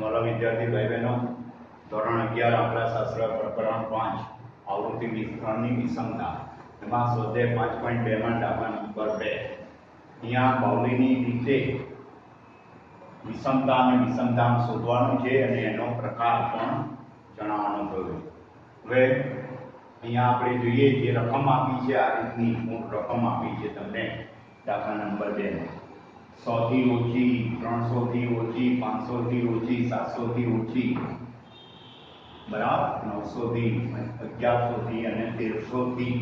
वाला विद्यार्थी भाई बहनों, ધોરણ 11 આંકડાશાસ્ત્ર પ્રકરણ 5 આવૃત્તિ વિસ્તરણની વિષમતા એમાં સ્વાધ્યાય 5.2 માં દાખલા નંબર 2 અહીંયા બાઉલીની રીતે વિષમતા અને વિષમતા શોધવાનું છે અને એનો પ્રકાર પણ જણાવવાનો થયો. હવે અહીંયા આપણે જોઈએ જે રકમ આપી છે આ રીતની મૂળ રકમ આપી છે તમને દાખલા નંબર 2 માં 100 થી ઓછી 300 થી ઓછી 500 થી ઓછી 700 થી ઓછી બરાબર 900 થી 1100 થી અને 1300 થી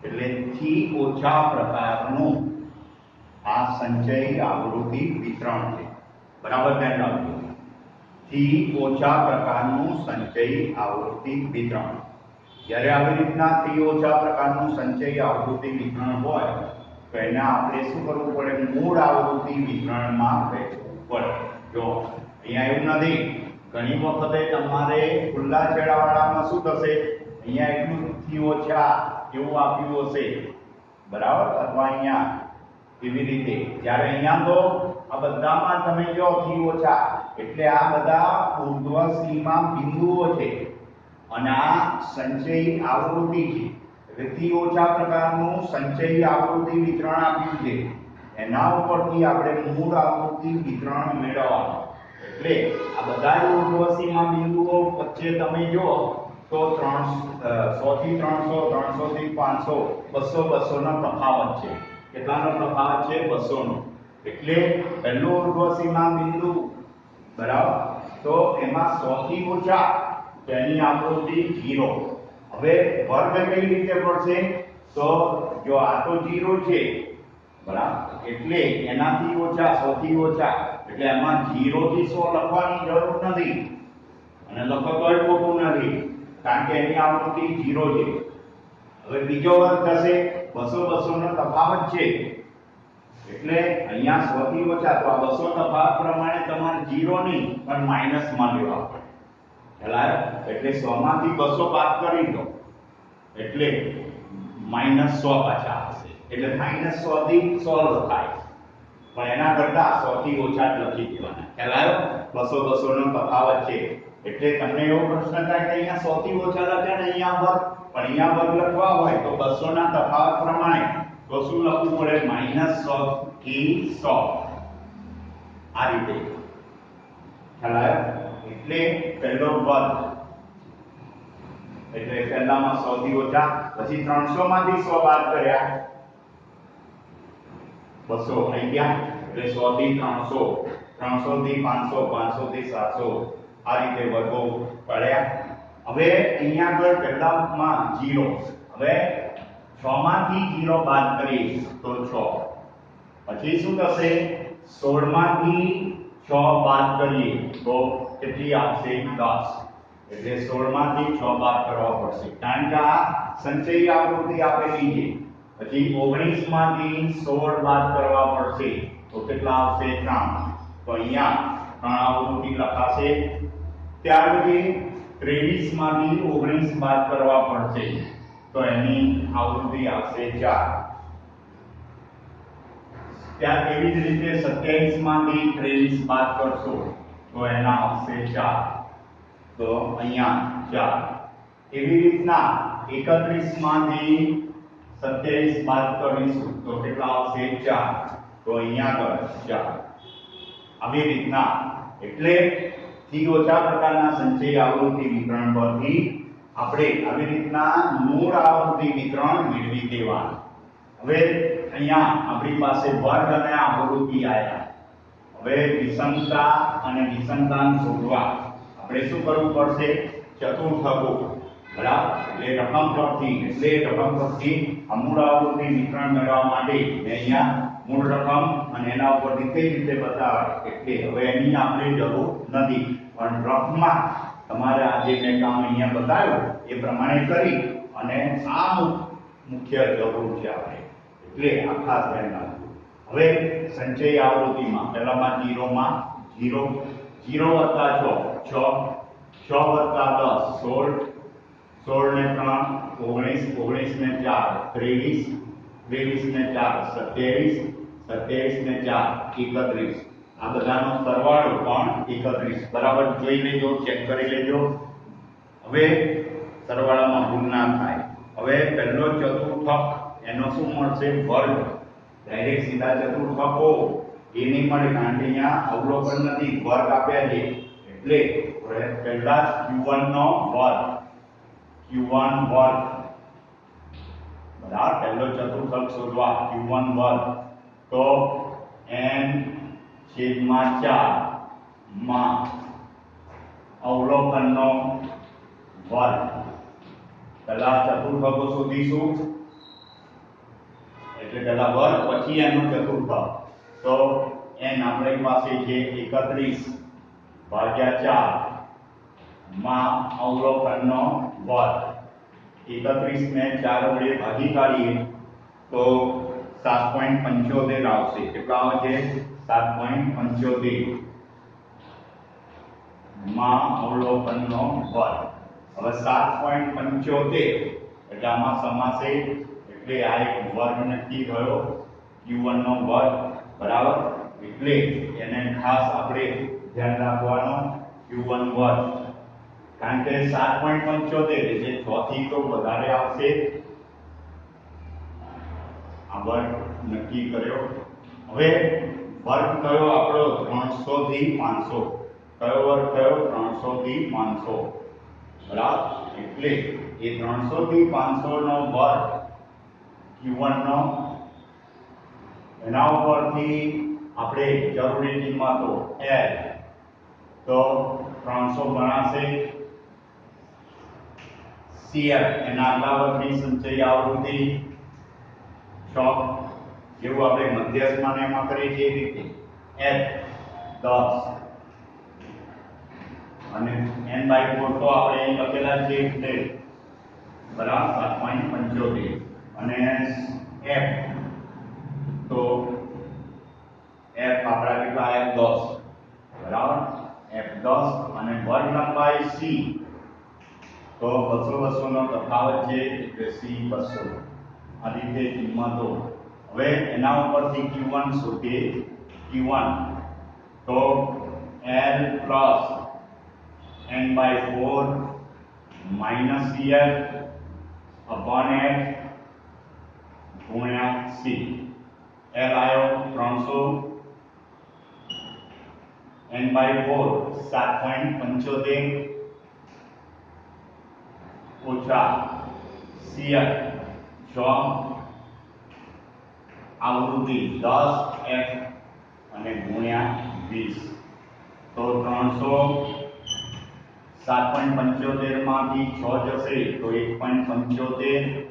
એટલે થી ઓછા પ્રકારનું આ સંચય આવૃત્તિ વિતરણ છે. બરાબર ધ્યાન રાખજો, થી ઓછા પ્રકારનું સંચય આવૃત્તિ વિતરણ. જ્યારે આવી રીતના થી ઓછા પ્રકારનું સંચય આવૃત્તિ વિતરણ હોય તો એને આપણે શું કરવું પડે? મૂળ આવૃત્તિ વિતરણમાં રહેવું પડે. જો અહીંયા એવું નથી, ઘણી વખતે તમારે ખુલ્લા છેડાવાળામાં શું થશે, અહીંયા એટલું થી ઓછા એવું આપ્યું હશે બરાબર, અથવા અહીંયા એવી રીતે. જ્યારે અહીંયા તો આ બધામાં તમે જો થી ઓછા એટલે આ બધા ઉર્ધ્વ સીમા બિંદુઓ છે અને આ સંચય આવૃત્તિ છે. થી ઓછા પ્રકારનું સંચય આવૃત્તિ વિતરણ આપ્યું છે, એના ઉપરથી આપણે મૂળ આવૃત્તિ વિતરણ મેળવવાનું. એટલે આ બધા જ ઉર્ધ્વ સીમા બિંદુઓ વચ્ચે તમે જો તો 100 થી 300 300 થી 500 200 200 નો તફાવત છે. કેટલાનો તફાવત છે? 200 નો. એટલે પહેલું ઉર્ધ્વ સીમા બિંદુ બરાબર, તો એમાં 100 થી ઓછા તેની આવૃત્તિ 0. હવે વર્ગ કઈ રીતે પડશે? તો જો આ તો 0 છે બરાબર, એટલે એનાથી ઓછા 100 થી ઓછા એટલે એમાં 0 થી 100 લખવાની જરૂર નથી અને લખો તોય ખોટું નથી કારણ કે એની આવૃત્તિ 0 છે. હવે બીજો વર્ગ થશે 200 200 નો તફાવત છે એટલે અહીંયા 100 થી ઓછા તો આ 200 તફાવત પ્રમાણે તમારે 0 નહીં પણ માઈનસમાં લેવા પડે. એટલે 100 માંથી 200 બાદ કરી દો એટલે -100 પાછા આવશે. એટલે -100 થી 100 લખાય પણ એના કરતા 100 થી ઓછા જ લખી દેવાના. ખ્યાલ આવ્યો? 200 200 નો તફાવત છે એટલે તમને એવો પ્રશ્ન થાય કે અહીંયા 100 થી ઓછા લખ્યા ને અહીંયા વર્ગ, પણ અહીંયા વર્ગ લખવા હોય તો 200 ના તફાવત પ્રમાણે તો શું લખવું પડે? -100 થી 100 આ રીતે. ખ્યાલ આવ્યો? એટલે પહેલો વર્ગ એટલે પહેલામાં 100 થી ઓછા, પછી 300 માંથી 100 બાદ કર્યા 200 આવી ગયા એટલે 100 થી 300 300 થી 500 500 થી 700 આ રીતે વર્ગો પડ્યા. હવે અહીંયા આગળ પહેલામાં 0, હવે 6 માંથી 0 બાદ કરીએ તો 6, પછી શું થશે? 16 માંથી 6 બાદ કરીએ તો કેટલી આવશે? 10. એટલે 16 માંથી 6 બાદ કરવા પડશે કારણ કે આ સંચય આવૃત્તિ આપેલી છે. પછી 19 માંથી 16 બાદ કરવા પડશે તો કેટલા આવશે? 3. તો અહીંયા 3 આવૃત્તિ લખાશે. ત્યાર પછી 23 માંથી 19 બાદ કરવા પડશે તો એની આવૃત્તિ આવશે 4. ત્યાં એવી જ રીતે 27 માંથી 23 બાદ કરશો તો એના આવશે 4. તો અહીંયા 4. એવી રીતના 31 માંથી 27 બાદ કરીશું તો કેટલા આવશે? 4. તો અહીંયા આગળ 4. આવી રીતના એટલે થી ઓછા પ્રકારના સંચય આવૃત્તિ વિતરણ પરથી આપણે આવી રીતના મૂળ આવૃત્તિ વિતરણ મેળવી દેવાનું. હવે અહીંયા આપણી પાસે વર્ગ અને આવૃત્તિ આવ્યા. હવે વિષમતા અને વિષમતાને શોધવા આપણે શું કરવું પડશે? ચતુર્થકો બરાબર, એટલે રકમ પરથી મૂળ આવૃત્તિ વિતરણ મેળવવા માટે મેં અહીંયા મૂળ રકમ અને એના ઉપરથી કઈ રીતે બતાવે એટલે હવે એની આપણે જરૂર નથી, પણ રફમાં તમારે આ જે મેં કામ અહીંયા બતાવ્યું એ પ્રમાણે કરી અને આ મુખ્ય જરૂર છે આપણે, એટલે આ ખાસ ધ્યાન રાખજો. હવે સંચય આવૃત્તિમાં પહેલામાં 0 માં 0 0 વત્તા 6 6 વત્તા 10 16 ને 3 19 19 ને 4 23 23 ને 4 27 27 ને 4 31 આ બધાનો સરવાળો પણ 31 બરાબર જોઈ લેજો, ચેક કરી લેજો. હવે સરવાળામાં ભૂલ ના થાય. હવે પહેલો ચતુર્થક એનો શું મળશે? વર્ગ. ડાયરેક્ટ સીધા ચતુર્થકો એ નહીં મળે, કારણ કે અહીંયા અવલોકન નથી, વર્ગ આપ્યા છે. એટલે પહેલા q1 નો વર્ગ, q1 વર્ગ બરાબર. પહેલો ચતુર્થક શોધવા q1 વર્ગ, તો n છેદમાં 4 માં અવલોકનનો વર્ગ. પહેલા ચતુર્થકો શોધીશું, એટલે પહેલા વર્ગ પછી એનો ચતુર્થક. તો n આપણી પાસે છે 31 ભાગ્યા 4 માં અવલોકનનો વર્ગ. 31 ને 4 વડે ભાગી કાઢીએ તો 7.75 આવશે. કેટલા આવે છે? 7.75 માં અવલોકનનો વર્ગ. હવે 7.75 એટલે આમાં સમાસે, એટલે આ એક વર્ગ નક્કી થયો, q1 નો વર્ગ બરાબર. એટલે એને ખાસ આપણે ધ્યાન રાખવાનું, q1 વર્ગ, કારણ કે 7.75 એટલે 6 થી તો વધારે આવશે. આ વર્ગ નક્કી કર્યો. હવે વર્ગ કયો આપણો? 300 થી 500. કયો વર્ગ થયો? 300 થી 500 બરાબર. એટલે એ 300 થી 500 નો વર્ગ q1 નો, એના ઉપરથી આપણે જરૂરી કિંમતો l, તો 300 ગણાશે. CF એના આગલા વર્ગની સંચય આવૃત્તિ 6, જેવું આપણે મધ્યસ્થમાં એમાં કરીએ છીએ એ રીતે f 10 અને n/4 તો આપણે અહીં લખેલા છે એટલે બરાબર 7.75 અને f તો f આપણા કેટલા? f10 બરાબર. f10 અને વર્ગ લંબાઈ c તો 200 નો તફાવત છે એટલે c 200. આ રીતે કિંમતો. હવે એના ઉપરથી q1 શોધીએ. q1 તો l plus n/4 minus cf upon f ગુણ્યા c. l આયો 300, n/4 7.75 ઓછા cf 6 આવૃત્તિ 10 f અને ગુણ્યા 20. તો 300 7.75 માંથી 6 જશે તો 1.75,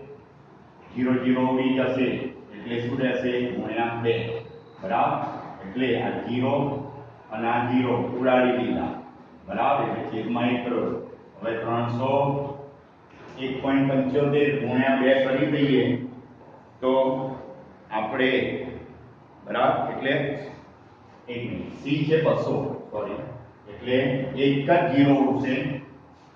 0 ઉડી જશે એટલે શું રહેશે? ગુણ્યા 2 બરાબર. એટલે આ 0 અને આ 0 ઉડાડી દીધા બરાબર, એટલે છેદમાં 1 કર્યો. હવે 300 1.75 ગુણ્યા 2 કરી દઈએ તો આપણે બરાબર, એટલે એક c છે 200, સોરી, એટલે એક જ 0 ઉડશે,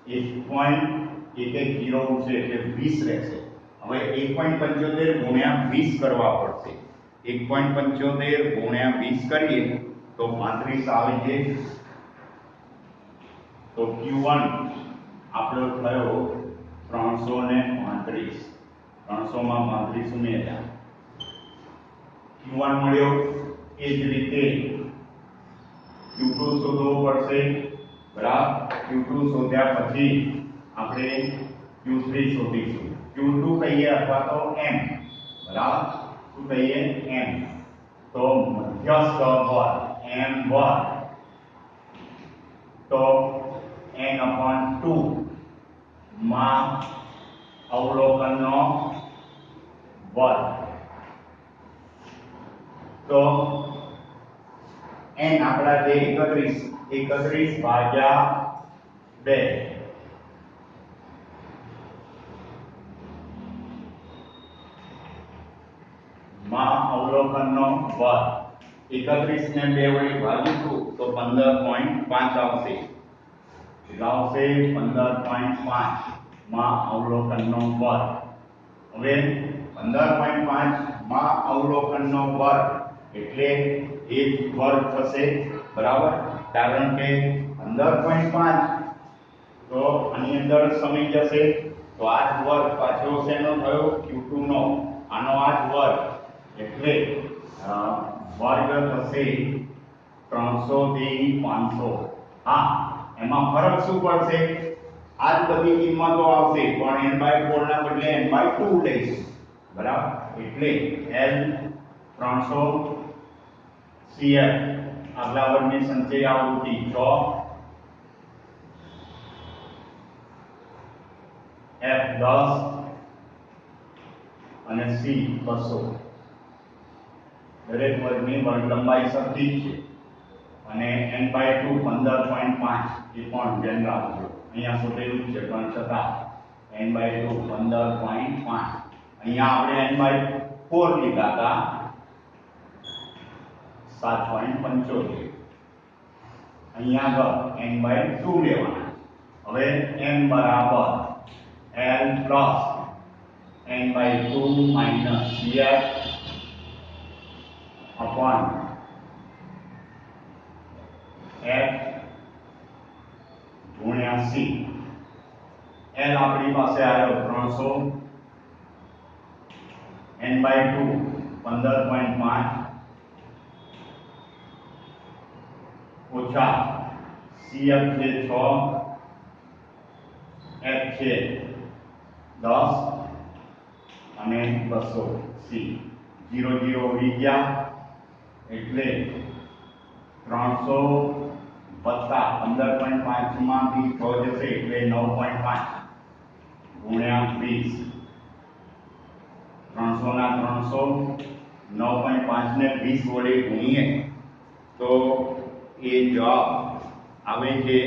1.11 ઉડશે એટલે 20 રહેશે. હવે 1.75 ગુણ્યા 20 કરવા પડશે. 1.75 ગુણ્યા 20 કરીએ તો 35 આવે છે. તો q1 આપણો થયો 335. 300 માં 35 ઉમેર્યા, q1 મળ્યો. એ જ રીતે q2 શોધવો પડશે બરાબર. q2 શોધ્યા પછી આપણે q3 શોધીશું. q2 કહીએ અથવા તો m બરાબર. શું કહીએ? m. તો મધ્યસ્થ વર્ગ m વર્ગ તો n/2 માં અવલોકનનો વર્ગ. તો n આપણા જે 31 ભાગ્યા 2 માં અવલોકનનો વર્ગ. 31 ને 2 વડે ભાગીશું તો 15.5 આવશે. કેટલા આવશે? 15.5 માં અવલોકનનો વર્ગ. હવે 15.5 માં અવલોકનનો વર્ગ એટલે એ જ વર્ગ થશે બરાબર, કારણ કે 15.5 તો આની અંદર સમી જશે તો આ જ વર્ગ પાછો શેનો થયો q2 નો, આનો આ જ વર્ગ એટલે વર્ગ થશે 300 થી 500. હા, એમાં ફરક શું પડશે? આ જ બધી કિંમતો આવશે પણ n/4 ના બદલે n/2 લઈશું બરાબર, એટલે l 300 cf આગલા વર્ગની સંચય આવૃત્તિ 6 f 10 અને c 200. દરેક વર્ગની વર્ગ લંબાઈ સરખી જ છે અને n/2 15.5 એ પણ ધ્યાન રાખજો, અહીંયા શોધેલું છે પણ છતાં n/2 15.5. અહીંયા આપણે n/4 લીધા હતા 7.75. અહીંયા n/2 લેવાના. હવે m બરાબર l plus n/2 minus cf upon f ગુણ્યા c. l આપણી પાસે આવ્યો 300, n/2 15.5 ઓછા cf છે 6, f છે 10 અને 200 c. 0 0 ઉડી ગયા એટલે 300 વત્તા 15.5 માંથી 6 જશે એટલે 9.5 ગુણ્યા 20. 300 ના 300, 9.5 ને 20 વડે ગુણીએ તો એ જવાબ આવે છે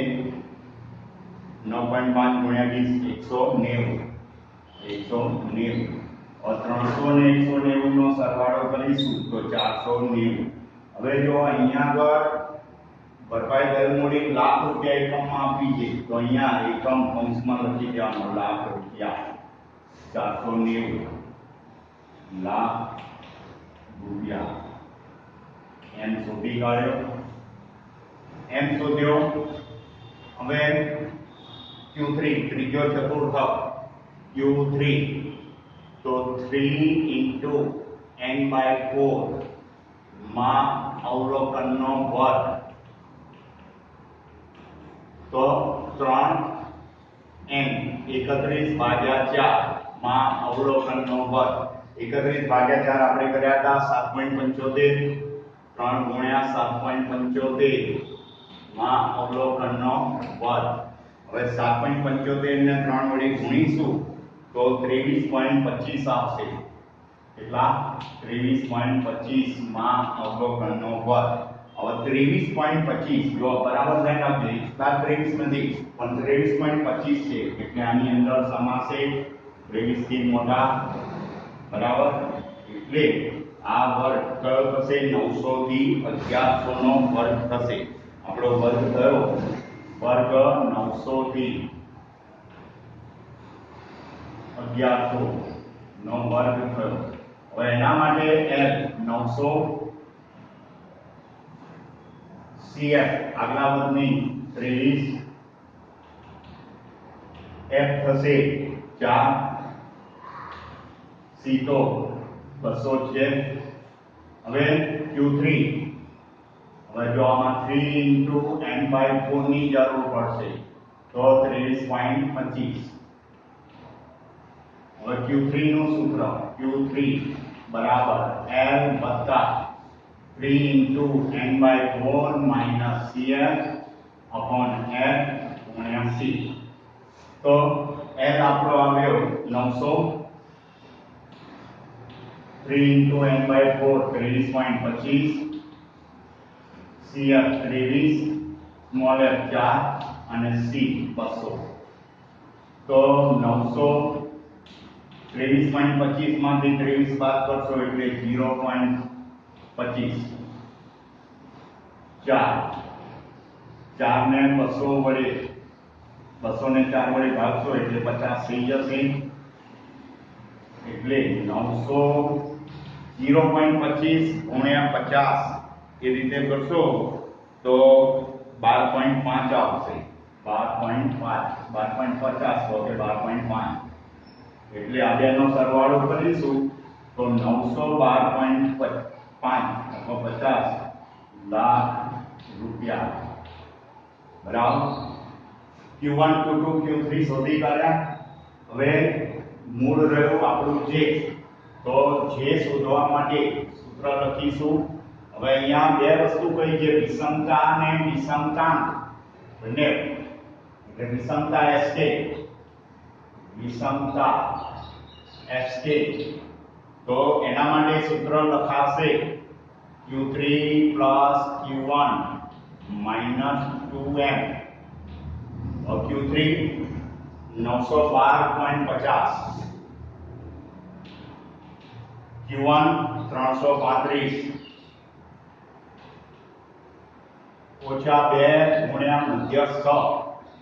9.5 ગુણ્યા 20 190. 300 ને 190 નો સરવાળો કરીશું તો 490. હવે જો અહીંયા આગળ ભરપાઈ દર મૂડી લાખ રૂપિયા એકમમાં આપી છે તો અહીંયા એકમ કૌંસમાં લખી દેવાનો લાખ રૂપિયા. 490 લાખ રૂપિયા એમ શોધી કાઢ્યો, એમ શોધ્યો. હવે Q3 ત્રીજો ચતુર્થક Q3 તો 3 into n/4 માં અવલોકનનો વર્ગ તો 3n 31/4 માં અવલોકનનો વર્ગ. 31/4 આપણે કર્યા હતા 7.75, 3 ગુણ્યા 7.75 માં અવલોકનનો વર્ગ. હવે 7.75 ને 3 વડે ગુણીશું તો 23.25 આવશે. કેટલા? 23.25 માં અવલોકનનો વર્ગ. હવે 23.25 જો બરાબર ધ્યાન આપજો, 23 નથી પણ 23.25 છે એટલે આની અંદર સમાશે 23 થી મોટા બરાબર, એટલે આ વર્ગ કયો થશે? 900 થી 1100 નો વર્ગ થશે. આપણો વર્ગ થયો વર્ગ 900 થી 1100 નો વર્ગ થયો. હવે એના માટે l 900 cf આગલા વર્ગની 23 f થશે 4 c તો 200 છે. હવે Q3 હવે જો આમાં 3 into n/4 ની જરૂર પડશે તો 23.25. હવે Q3 નું સૂત્ર Q3 બરાબર L વત્તા 3 into n/4 minus cf upon f ગુણ્યા c. તો L આપણો આવ્યો 900, 3 into n/4 23.25, cf 23, small f 4 અને c 200. તો 900 23.25 માંથી 23 બાદ કરશો એટલે 0.25. 4 ને 200 વડે 200 ને 4 વડે ભાગશો એટલે 50 થઈ જશે. એટલે 900 0.25 ગુણ્યા 50 એ રીતે કરશો તો 12.5 આવશે. 12.5 12.50 તો કે 12.5 એટલે આ બેનો સરવાળો કરીશું તો 912.5 અથવા 50 લાખ રૂપિયા બરાબર. Q1 Q2 Q3 શોધી કાઢ્યા. હવે મૂળ રહ્યું આપણું જે, તો જે શોધવા માટે સૂત્ર લખીશું. હવે અહીંયા બે વસ્તુ કઈ છે, વિષમતા અને વિષમતાંક બંને. એટલે વિષમતા SK, વિષમતા SK, તો એના માટે સૂત્ર લખાશે Q3 Q1 -2m. Q3 912.50, Q1 335 ઓછા 2 ગુણ્યા મધ્ય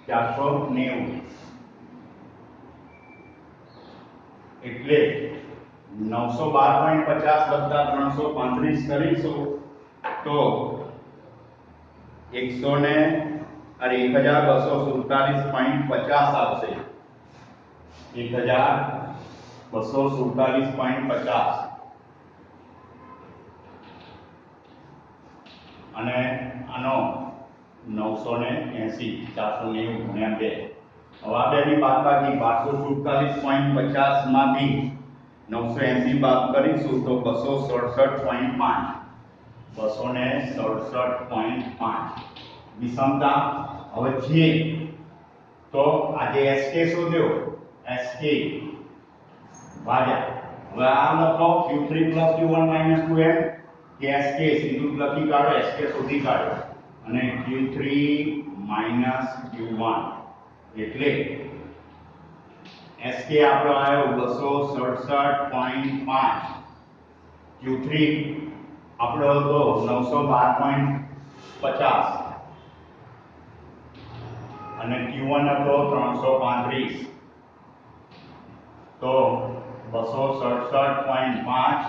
490 એટલે 912.50 વત્તા 335 કરીશું તો 1247.50 આવશે. 1247.50 અને આનો 980 490 ગુણ્યા 2. હવે આ બેની બાદબાકી 1247.50 માંથી 980 બાદ કરીશું તો 267.5 267.5 વિષમતા. હવે જે, તો આજે SK શોધ્યો, SK ભાગ્યા, હવે આ લખો Q3 Q1 -2m કે SK સીધું લખી કાઢો, SK શોધી કાઢો અને Q3 Q1 એટલે SK આપણો આવ્યો 267.5, Q3 આપણો હતો 912.50 અને Q1 હતો 335. તો 267.5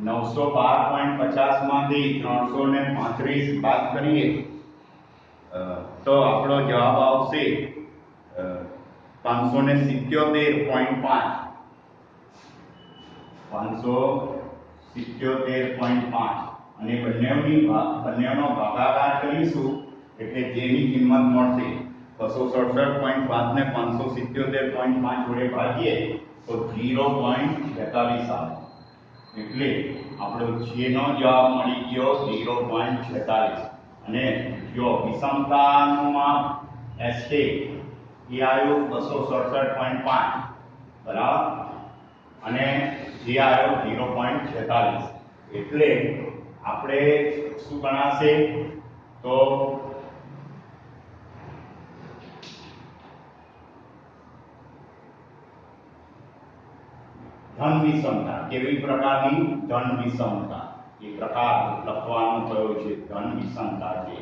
912.50 માંથી 335 બાદ કરીએ તો આપણો જવાબ આવશે 577.5 577.5 અને બંનેનો ભાગાકાર કરીશું એટલે જેની કિંમત મળશે 267.5 ને 577.5 જોડે ભાગીએ તો 0.46 આવે. એટલે આપણો જેનો જવાબ મળી ગયો 0.46. અને જો વિષમતાનું માપ SK એ આવ્યું 267.5 બરાબર અને જે આવ્યો 0.46. એટલે આપણે શું ગણાશે તો ધન વિષમતા. કેવી પ્રકારની? ધન વિષમતા. એ પ્રકાર લખવાનો કયો છે? ધન વિષમતા છે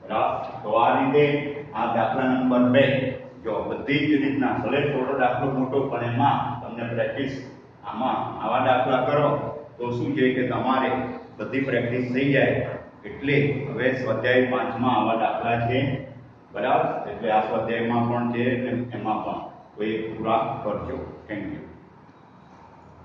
બરાબર. તો આ રીતે આ દાખલા નંબર 2 જો બધી જ રીતના, ભલે થોડો દાખલો મોટો પણ એમાં તમને પ્રેક્ટિસ, આમાં આવા દાખલા કરો તો શું છે કે તમારે બધી પ્રેક્ટિસ થઈ જાય. એટલે હવે સ્વાધ્યાય 5 માં આવા દાખલા છે બરાબર. એટલે આ સ્વાધ્યાયમાં પણ છે અને એમાં પણ તો એ પૂરા કરજો. Thank you.